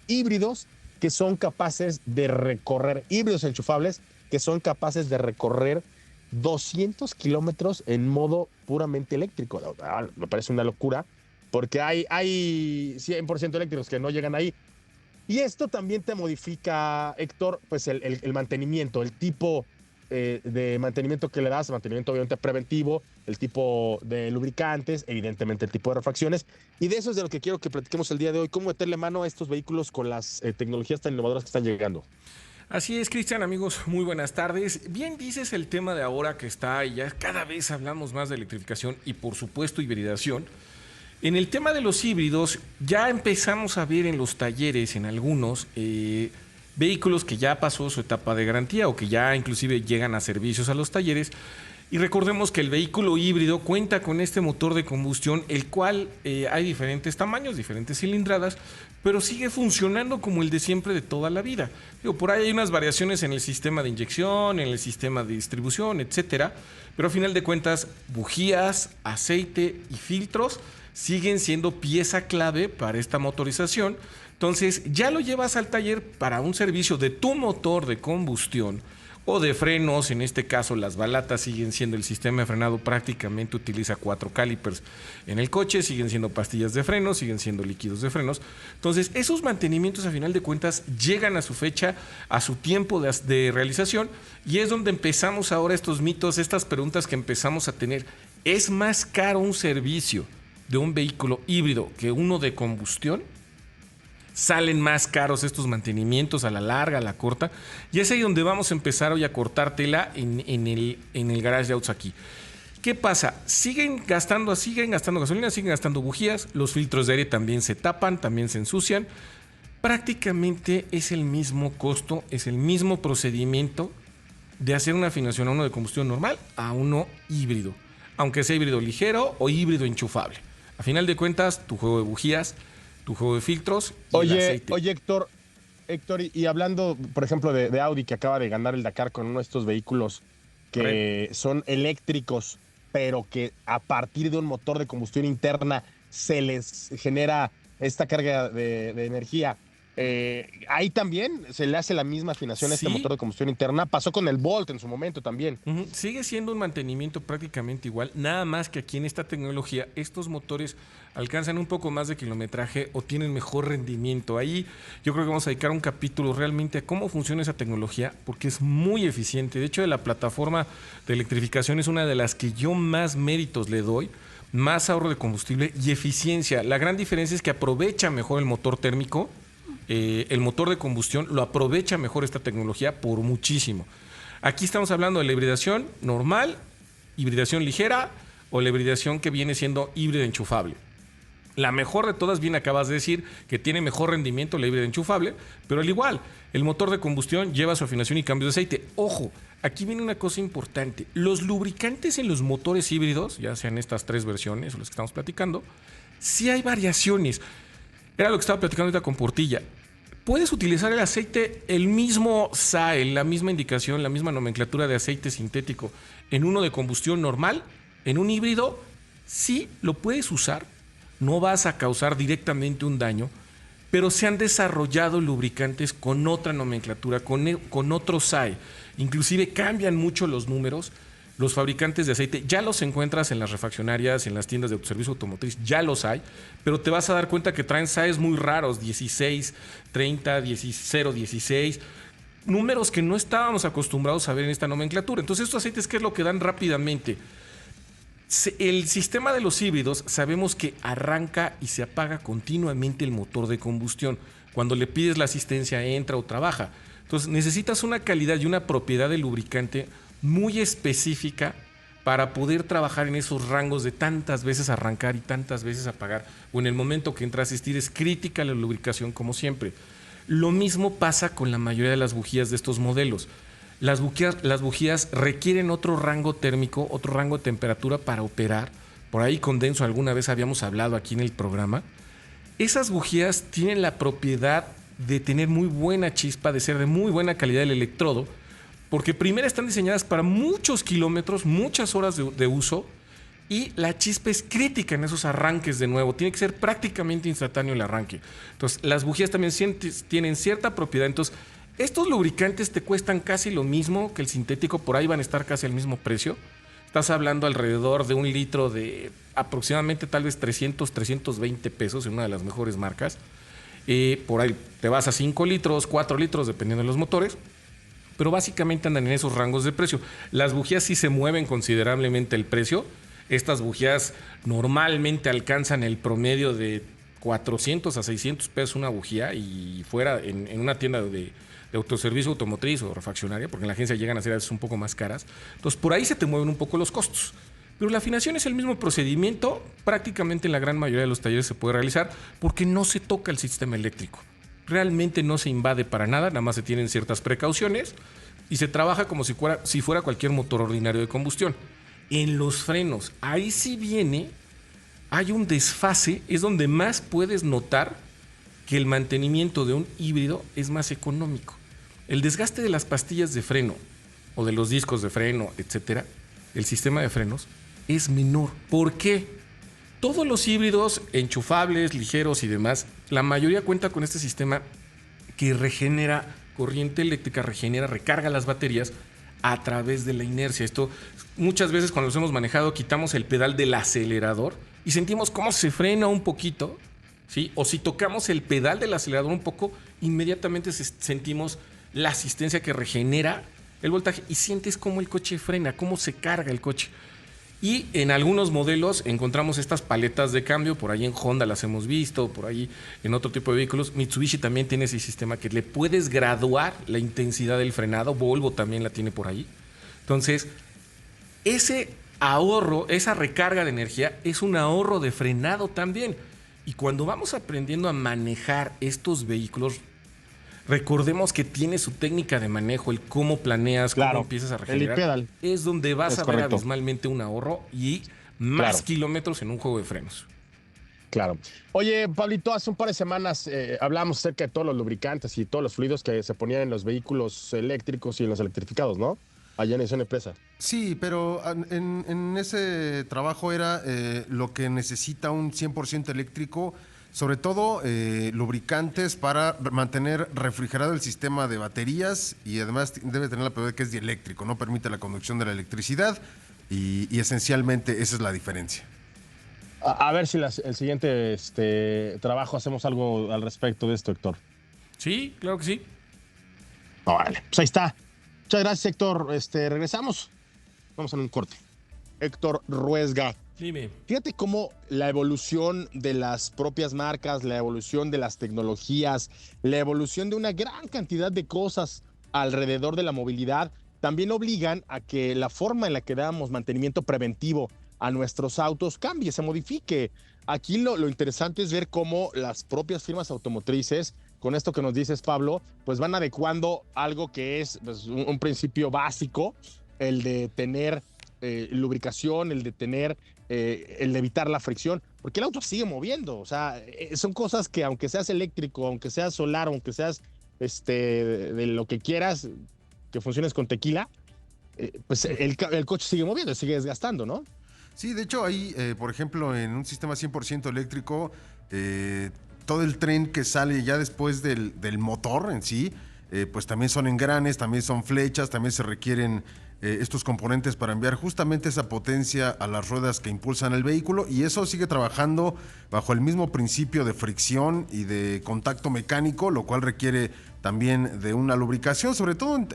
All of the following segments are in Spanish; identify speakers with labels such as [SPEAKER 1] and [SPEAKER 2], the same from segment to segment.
[SPEAKER 1] híbridos que son capaces de recorrer, híbridos enchufables que son capaces de recorrer 200 kilómetros en modo puramente eléctrico. Me parece una locura porque hay 100% eléctricos que no llegan ahí. Y esto también te modifica, Héctor, pues el mantenimiento, el tipo de mantenimiento que le das, mantenimiento obviamente preventivo, el tipo de lubricantes, evidentemente el tipo de refacciones. Y de eso es de lo que quiero que platiquemos el día de hoy, cómo meterle mano a estos vehículos con las tecnologías tan innovadoras que están llegando.
[SPEAKER 2] Así es, Cristian, amigos, muy buenas tardes. Bien dices el tema de ahora que está y ya cada vez hablamos más de electrificación y por supuesto hibridación. En el tema de los híbridos ya empezamos a ver en los talleres, en algunos, vehículos que ya pasó su etapa de garantía o que ya inclusive llegan a servicios a los talleres. Y recordemos que el vehículo híbrido cuenta con este motor de combustión, el cual hay diferentes tamaños, diferentes cilindradas, pero sigue funcionando como el de siempre de toda la vida. Digo, por ahí hay unas variaciones en el sistema de inyección, en el sistema de distribución, etcétera, pero a final de cuentas, bujías, aceite y filtros siguen siendo pieza clave para esta motorización. Entonces, ya lo llevas al taller para un servicio de tu motor de combustión o de frenos. En este caso, las balatas siguen siendo el sistema de frenado, prácticamente utiliza 4 calipers en el coche, siguen siendo pastillas de frenos, siguen siendo líquidos de frenos. Entonces, esos mantenimientos a final de cuentas llegan a su fecha, a su tiempo de realización, y es donde empezamos ahora estos mitos, estas preguntas que empezamos a tener. ¿Es más caro un servicio de un vehículo híbrido que uno de combustión? ¿Salen más caros estos mantenimientos a la larga, a la corta? Y es ahí donde vamos a empezar hoy a cortar tela en el garage de autos aquí. ¿Qué pasa? Siguen gastando gasolina, siguen gastando bujías, los filtros de aire también se tapan, también se ensucian. Prácticamente es el mismo costo, es el mismo procedimiento de hacer una afinación a uno de combustión normal a uno híbrido, aunque sea híbrido ligero o híbrido enchufable. A final de cuentas, tu juego de bujías, tu juego de filtros y el aceite.
[SPEAKER 1] Oye, Héctor, y hablando, por ejemplo, de Audi, que acaba de ganar el Dakar con uno de estos vehículos que son eléctricos, pero que a partir de un motor de combustión interna se les genera esta carga de energía. Ahí también se le hace la misma afinación a este motor de combustión interna. Pasó con el Bolt en su momento también.
[SPEAKER 2] Sigue siendo un mantenimiento prácticamente igual, nada más que aquí en esta tecnología estos motores alcanzan un poco más de kilometraje o tienen mejor rendimiento. Ahí yo creo que vamos a dedicar un capítulo realmente a cómo funciona esa tecnología, porque es muy eficiente. De hecho, de la plataforma de electrificación es una de las que yo más méritos le doy, más ahorro de combustible y eficiencia. La gran diferencia es que aprovecha mejor el motor térmico. El motor de combustión lo aprovecha mejor esta tecnología por muchísimo. Aquí estamos hablando de la hibridación normal, hibridación ligera o la hibridación que viene siendo híbrida enchufable. La mejor de todas, bien acabas de decir, que tiene mejor rendimiento la híbrida enchufable, pero al igual, el motor de combustión lleva su afinación y cambio de aceite. Ojo, aquí viene una cosa importante. Los lubricantes en los motores híbridos, ya sean estas 3 versiones o las que estamos platicando, sí hay variaciones. Era lo que estaba platicando ahorita con Portilla. Puedes utilizar el aceite, el mismo SAE, la misma indicación, la misma nomenclatura de aceite sintético en uno de combustión normal, en un híbrido, sí lo puedes usar, no vas a causar directamente un daño, pero se han desarrollado lubricantes con otra nomenclatura, con otro SAE. Inclusive cambian mucho los números. Los fabricantes de aceite ya los encuentras en las refaccionarias, en las tiendas de autoservicio automotriz, ya los hay, pero te vas a dar cuenta que traen SAEs muy raros, 16, 30, 16, números que no estábamos acostumbrados a ver en esta nomenclatura. Entonces, estos aceites, ¿qué es lo que dan rápidamente? El sistema de los híbridos sabemos que arranca y se apaga continuamente el motor de combustión. Cuando le pides la asistencia, entra o trabaja. Entonces, necesitas una calidad y una propiedad del lubricante muy específica para poder trabajar en esos rangos de tantas veces arrancar y tantas veces apagar, o en el momento que entra a asistir. Es crítica la lubricación, como siempre. Lo mismo pasa con la mayoría de las bujías de estos modelos. Las bujías requieren otro rango térmico, otro rango de temperatura para operar. Por ahí condenso, alguna vez habíamos hablado aquí en el programa. Esas bujías tienen la propiedad de tener muy buena chispa, de ser de muy buena calidad el electrodo, porque primero están diseñadas para muchos kilómetros, muchas horas de uso, Y la chispa es crítica en esos arranques de nuevo. Tiene que ser prácticamente instantáneo el arranque. Entonces, las bujías también tienen cierta propiedad. Entonces, estos lubricantes te cuestan casi lo mismo que el sintético. Por ahí van a estar casi al mismo precio. Estás hablando alrededor de 1 litro de aproximadamente tal vez 300, 320 pesos en una de las mejores marcas. Por ahí te vas a 5 litros, 4 litros, dependiendo de los motores. Pero básicamente andan en esos rangos de precio. Las bujías sí se mueven considerablemente el precio. Estas bujías normalmente alcanzan el promedio de 400 a 600 pesos una bujía, y fuera en una tienda de autoservicio automotriz o refaccionaria, porque en la agencia llegan a ser a veces un poco más caras. Entonces por ahí se te mueven un poco los costos. Pero la afinación es el mismo procedimiento, prácticamente en la gran mayoría de los talleres se puede realizar porque no se toca el sistema eléctrico. Realmente no se invade para nada, nada más se tienen ciertas precauciones y se trabaja como si fuera cualquier motor ordinario de combustión. En los frenos, ahí sí hay un desfase, es donde más puedes notar que el mantenimiento de un híbrido es más económico. El desgaste de las pastillas de freno o de los discos de freno, etcétera, el sistema de frenos es menor. ¿Por qué? Todos los híbridos enchufables, ligeros y demás, la mayoría cuenta con este sistema que regenera corriente eléctrica, recarga las baterías a través de la inercia. Esto muchas veces cuando los hemos manejado quitamos el pedal del acelerador y sentimos cómo se frena un poquito, ¿sí? O si tocamos el pedal del acelerador un poco, inmediatamente sentimos la asistencia que regenera el voltaje y sientes cómo el coche frena, cómo se carga el coche. Y en algunos modelos encontramos estas paletas de cambio, por ahí en Honda las hemos visto, por ahí en otro tipo de vehículos. Mitsubishi también tiene ese sistema que le puedes graduar la intensidad del frenado, Volvo también la tiene por ahí. Entonces, ese ahorro, esa recarga de energía es un ahorro de frenado también. Y cuando vamos aprendiendo a manejar estos vehículos, recordemos que tiene su técnica de manejo, el cómo planeas, cómo empiezas a regenerar. Es donde vas a ver abismalmente un ahorro y más kilómetros en un juego de frenos.
[SPEAKER 1] Claro. Oye, Pablito, hace un par de semanas hablamos acerca de todos los lubricantes y todos los fluidos que se ponían en los vehículos eléctricos y en los electrificados, ¿no? Allá en esa empresa.
[SPEAKER 3] Sí, pero en ese trabajo era lo que necesita un 100% eléctrico, sobre todo lubricantes para mantener refrigerado el sistema de baterías, y además debe tener la propiedad que es dieléctrico, no permite la conducción de la electricidad y esencialmente esa es la diferencia.
[SPEAKER 1] A ver si el siguiente trabajo hacemos algo al respecto de esto, Héctor.
[SPEAKER 2] Sí, claro que sí.
[SPEAKER 1] Vale, pues ahí está. Muchas gracias, Héctor. Regresamos. Vamos a un corte. Héctor Ruesga.
[SPEAKER 2] Dime.
[SPEAKER 1] Fíjate cómo la evolución de las propias marcas, la evolución de las tecnologías, la evolución de una gran cantidad de cosas alrededor de la movilidad también obligan a que la forma en la que damos mantenimiento preventivo a nuestros autos cambie, se modifique. Aquí lo interesante es ver cómo las propias firmas automotrices, con esto que nos dices, Pablo, pues van adecuando algo que es pues, un principio básico, el de tener lubricación, el de tener, el de evitar la fricción, porque el auto sigue moviendo. O sea, son cosas que aunque seas eléctrico, aunque seas solar, aunque seas de lo que quieras, que funciones con tequila, pues el coche sigue moviendo, sigue desgastando, ¿no?
[SPEAKER 3] Sí, de hecho ahí, por ejemplo, en un sistema 100% eléctrico, todo el tren que sale ya después del motor en sí, pues también son engranes, también son flechas, también se requieren estos componentes para enviar justamente esa potencia a las ruedas que impulsan el vehículo, y eso sigue trabajando bajo el mismo principio de fricción y de contacto mecánico, lo cual requiere también de una lubricación, sobre todo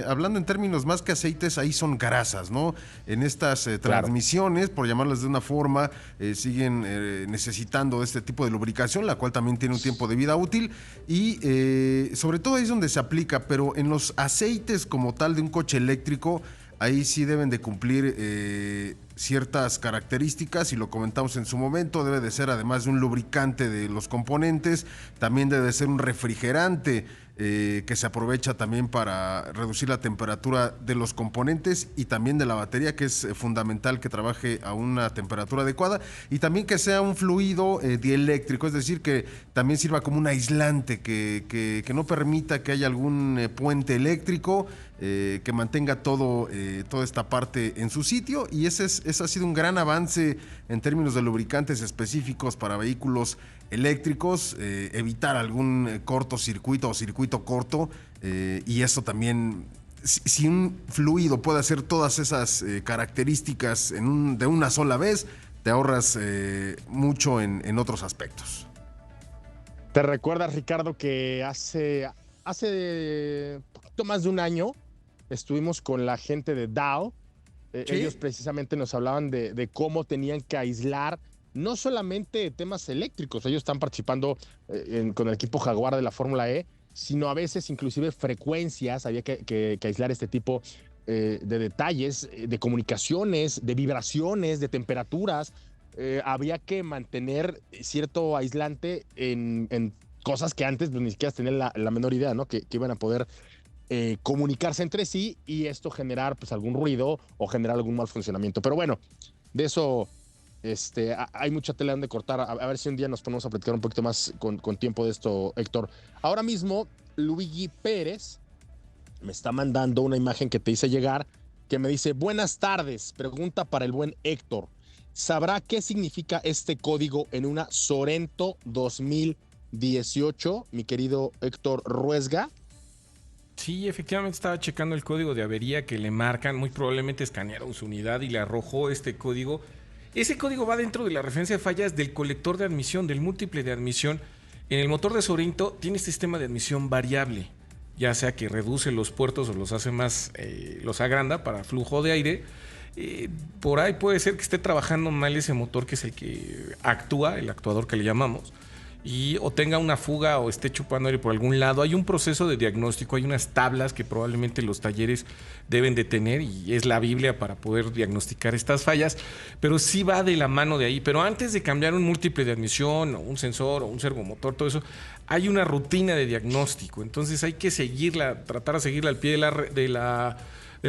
[SPEAKER 3] hablando en términos más que aceites, ahí son grasas, ¿no? En estas transmisiones, por llamarlas de una forma, siguen necesitando este tipo de lubricación, la cual también tiene un tiempo de vida útil, y sobre todo ahí es donde se aplica, pero en los aceites como tal de un coche eléctrico, ahí sí deben de cumplir ciertas características, y lo comentamos en su momento. Debe de ser, además de un lubricante de los componentes, también debe de ser un refrigerante que se aprovecha también para reducir la temperatura de los componentes y también de la batería, que es fundamental que trabaje a una temperatura adecuada, y también que sea un fluido dieléctrico, es decir, que también sirva como un aislante, que no permita que haya algún puente eléctrico, que mantenga toda esta parte en su sitio, y esa es Ese ha sido un gran avance en términos de lubricantes específicos para vehículos eléctricos, evitar algún cortocircuito o circuito corto, y eso también, si un fluido puede hacer todas esas características de una sola vez, te ahorras mucho en otros aspectos.
[SPEAKER 1] ¿Te recuerdas, Ricardo, que hace poquito más de un año estuvimos con la gente de Dow?
[SPEAKER 2] Sí.
[SPEAKER 1] Ellos precisamente nos hablaban de cómo tenían que aislar no solamente temas eléctricos, ellos están participando con el equipo Jaguar de la Fórmula E, sino a veces inclusive frecuencias, había que aislar este tipo de detalles, de comunicaciones, de vibraciones, de temperaturas. Había que mantener cierto aislante en cosas que antes pues, ni siquiera tenían la menor idea, ¿no? Que iban a poder comunicarse entre sí y esto generar pues algún ruido o generar algún mal funcionamiento. Pero bueno, de eso hay mucha tela donde cortar. A ver si un día nos ponemos a platicar un poquito más con tiempo de esto, Héctor. Ahora mismo, Luigi Pérez me está mandando una imagen que te hice llegar que me dice: buenas tardes, pregunta para el buen Héctor. ¿Sabrá qué significa este código en una Sorento 2018, mi querido Héctor Ruesga?
[SPEAKER 2] Sí, efectivamente estaba checando el código de avería que le marcan. Muy probablemente escanearon su unidad y le arrojó este código. Ese código va dentro de la referencia de fallas del colector de admisión, del múltiple de admisión. En el motor de Sorento tiene este sistema de admisión variable, ya sea que reduce los puertos o los hace más, los agranda para flujo de aire. Por ahí puede ser que esté trabajando mal ese motor, que es el que actúa, el actuador que le llamamos, o tenga una fuga o esté chupando aire por algún lado. Hay un proceso de diagnóstico, hay unas tablas que probablemente los talleres deben de tener y es la Biblia para poder diagnosticar estas fallas, pero sí va de la mano de ahí. Pero antes de cambiar un múltiple de admisión o un sensor o un servomotor, todo eso, hay una rutina de diagnóstico, entonces hay que seguirla, tratar de seguirla al pie de la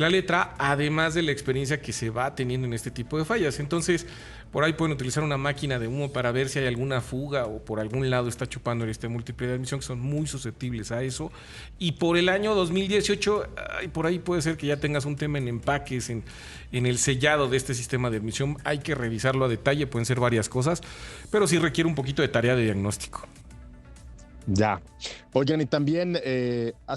[SPEAKER 2] letra, además de la experiencia que se va teniendo en este tipo de fallas. Entonces, por ahí pueden utilizar una máquina de humo para ver si hay alguna fuga o por algún lado está chupando este múltiple de admisión, que son muy susceptibles a eso. Y por el año 2018, por ahí puede ser que ya tengas un tema en empaques, en el sellado de este sistema de admisión. Hay que revisarlo a detalle, pueden ser varias cosas, pero sí requiere un poquito de tarea de diagnóstico.
[SPEAKER 1] Ya. Oigan, y también